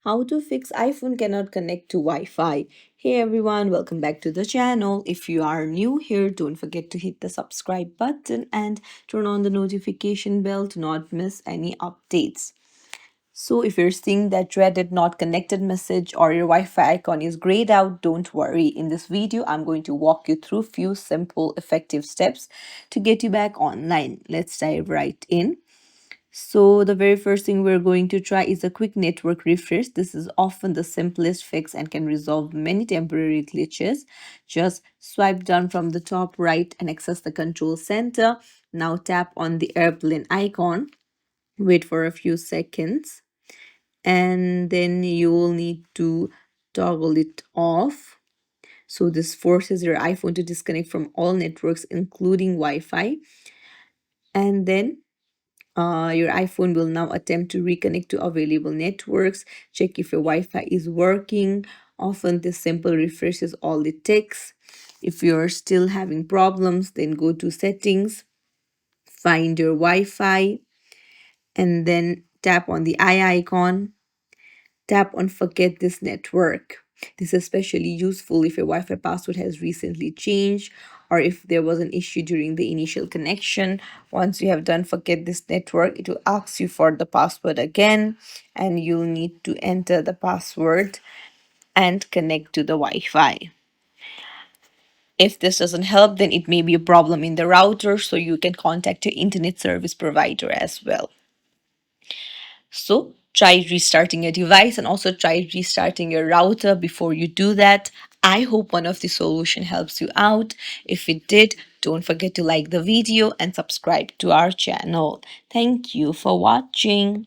How to fix iPhone cannot connect to Wi-Fi. Hey everyone, welcome back to the channel. If you are new here, don't forget to hit the subscribe button and turn on the notification bell to not miss any updates. So if you're seeing that dreaded not connected message or your Wi-Fi icon is grayed out, don't worry. In this video, I'm going to walk you through few simple effective steps to get you back online. Let's dive right in. So the very first thing we're going to try is a quick network refresh. This is often the simplest fix and can resolve many temporary glitches. Just swipe down from the top right and access the control center. Now tap on the airplane icon. Wait for a few seconds and then you will need to toggle it off. So this forces your iPhone to disconnect from all networks including Wi-Fi, and then your iPhone will now attempt to reconnect to available networks. Check if your Wi-Fi is working. Often this simple refresh is all it takes. If you're still having problems, then go to settings, find your Wi-Fi, and then tap on the eye icon. Tap on forget this network. This is especially useful if your Wi-Fi password has recently changed or if there was an issue during the initial connection. Once you have done forget this network, it will ask you for the password again and you'll need to enter the password and connect to the Wi-Fi. If this doesn't help, then it may be a problem in the router, so you can contact your internet service provider as well. So try restarting your device and also try restarting your router before you do that. I hope one of the solution helps you out. If it did, don't forget to like the video and subscribe to our channel. Thank you for watching.